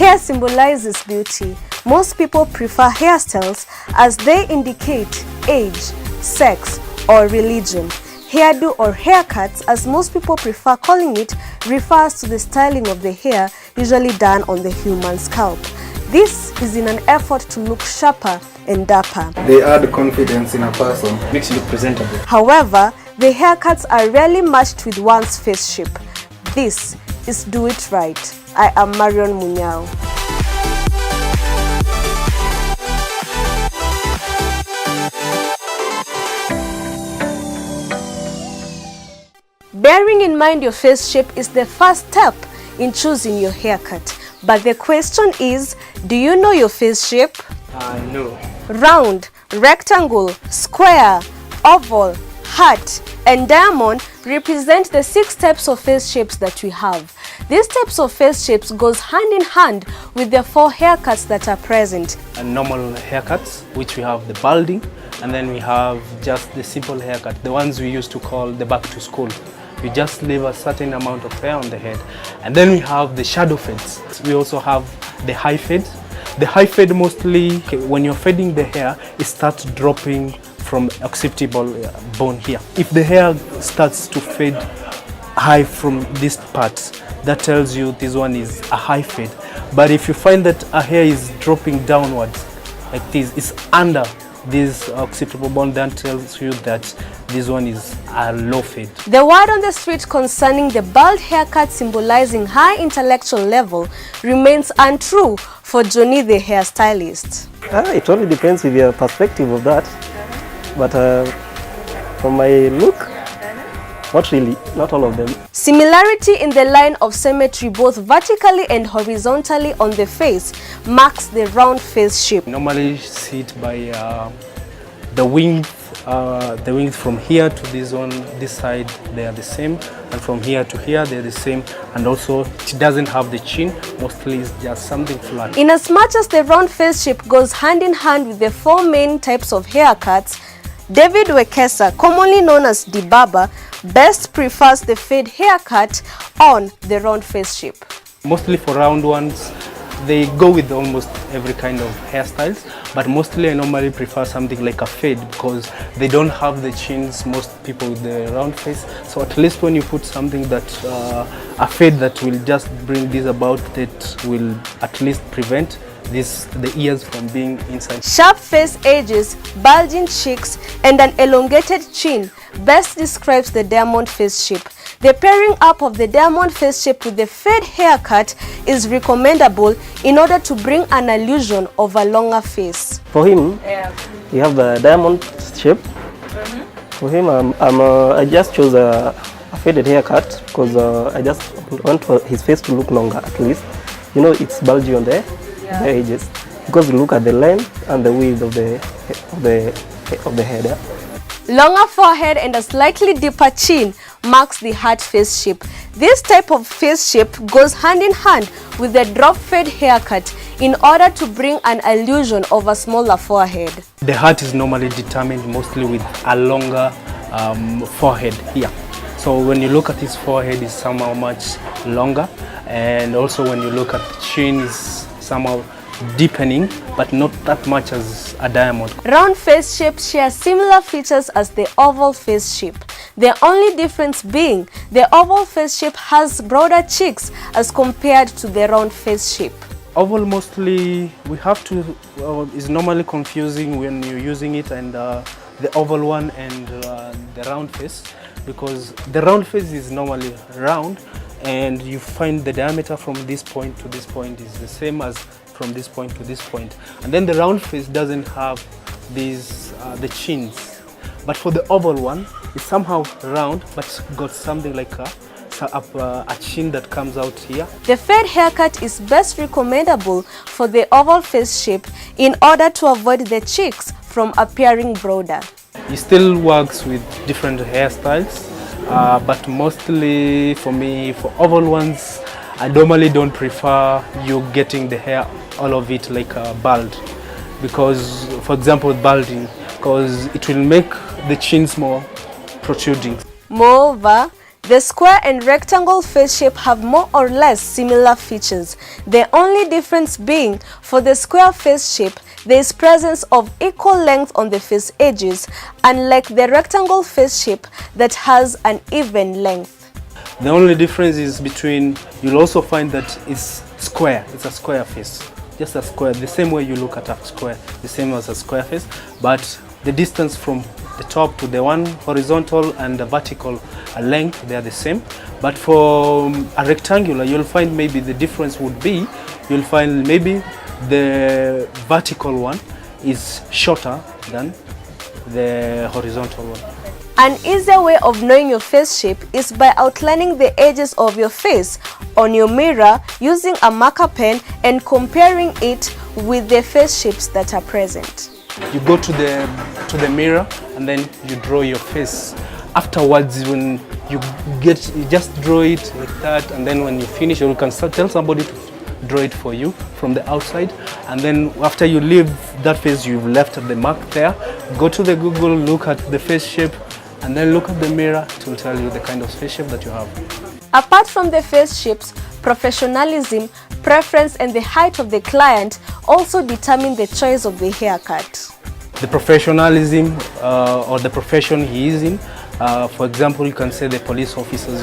Hair symbolizes beauty. Most people prefer hairstyles as they indicate age, sex, or religion. Hairdo or haircuts, as most people prefer calling it, refers to the styling of the hair usually done on the human scalp. This is in an effort to look sharper and dapper. They add confidence in a person. Makes you look presentable. However, the haircuts are rarely matched with one's face shape. This is Do It Right. I am Marion Munyao. Bearing in mind your face shape is the first step in choosing your haircut. But the question is, do you know your face shape? No. Round, rectangle, square, oval, heart, and diamond represent the 6 types of face shapes that we have. These types of face shapes goes hand in hand with the 4 haircuts that are present. Normal haircuts, which we have the balding, and then we have just the simple haircut, the ones we used to call the back to school. You just leave a certain amount of hair on the head. And then we have the shadow fades. We also have the high fade. The high fade mostly, when you're fading the hair, it starts dropping from occipital bone here. If the hair starts to fade high from this part, that tells you this one is a high fade. But if you find that a hair is dropping downwards, like this, it's under this occipital bone, that tells you that this one is a low fade. The word on the street concerning the bald haircut symbolizing high intellectual level remains untrue for Johnny the hairstylist. It only depends with your perspective of that. But from my look, not really, not all of them. Similarity in the line of symmetry both vertically and horizontally on the face marks the round face shape. Normally see it by the wings from here to this side, they are the same, and from here to here they're the same, and also it doesn't have the chin, mostly it's just something flat. In as much as the round face shape goes hand in hand with the 4 main types of haircuts, David Wekesa, commonly known as the Barber, best prefers the fade haircut on the round face shape. Mostly for round ones, they go with almost every kind of hairstyles, but mostly I normally prefer something like a fade because they don't have the chins, most people with the round face. So at least when you put something that, a fade that will just bring this about, that will at least prevent the ears from being inside. Sharp face edges, bulging cheeks, and an elongated chin best describes the diamond face shape. The pairing up of the diamond face shape with the fade haircut is recommendable in order to bring an illusion of a longer face. For him, you have the diamond shape. For him, I just chose a faded haircut because I just want his face to look longer at least. You know, it's bulgy on the edges because you look at the length and the width of the head. Longer forehead and a slightly deeper chin marks the heart face shape. This type of face shape goes hand in hand with the drop fade haircut in order to bring an illusion of a smaller forehead. The heart is normally determined mostly with a longer forehead here. So when you look at his forehead, is somehow much longer, and also when you look at the chin, is somehow deepening, but not that much as a diamond. Round face shapes share similar features as the oval face shape. The only difference being the oval face shape has broader cheeks as compared to the round face shape. Oval mostly we have to is normally confusing when you're using it, and the oval one and the round face, because the round face is normally round and you find the diameter from this point to this point is the same as from this point to this point, and then the round face doesn't have these the chins, but for the oval one it's somehow round but got something like a chin that comes out here. The fade haircut is best recommendable for the oval face shape in order to avoid the cheeks from appearing broader. It still works with different hairstyles, but mostly for me, for oval ones, I normally don't prefer you getting the hair, all of it like bald, because, for example, balding, because it will make the chins more protruding. Moreover, The square and rectangle face shape have more or less similar features. The only difference being, for the square face shape, there is presence of equal length on the face edges, unlike the rectangle face shape that has an even length. The only difference is between, you'll also find that it's square, it's a square face. Just a square, the same way you look at a square, the same as a square face, but the distance from the top to the one horizontal and the vertical length, they are the same. But for a rectangular, you'll find maybe the difference would be, you'll find maybe the vertical one is shorter than the horizontal one. An easier way of knowing your face shape is by outlining the edges of your face on your mirror using a marker pen and comparing it with the face shapes that are present. You go to the mirror and then you draw your face. Afterwards, when you just draw it like that, and then when you finish, you can tell somebody to draw it for you from the outside. And then after you leave that face, you've left the mark there. Go to the Google, look at the face shape, and then look at the mirror. It will tell you the kind of face shape that you have. Apart from the face shapes, professionalism, preference, and the height of the client also determine the choice of the haircut. The professionalism or the profession he is in, for example, you can say the police officers,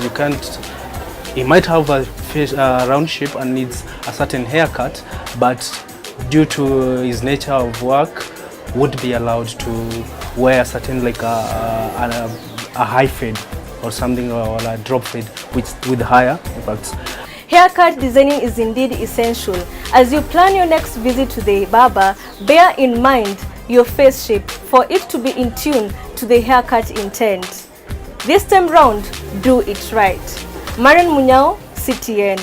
he might have a face, round shape and needs a certain haircut, but due to his nature of work, would be allowed to wear a certain, like a high fade or something, or a drop fade with higher effects. Haircut designing is indeed essential. As you plan your next visit to the barber, bear in mind your face shape for it to be in tune to the haircut intent. This time round, do it right. Maren Munyao, CTN.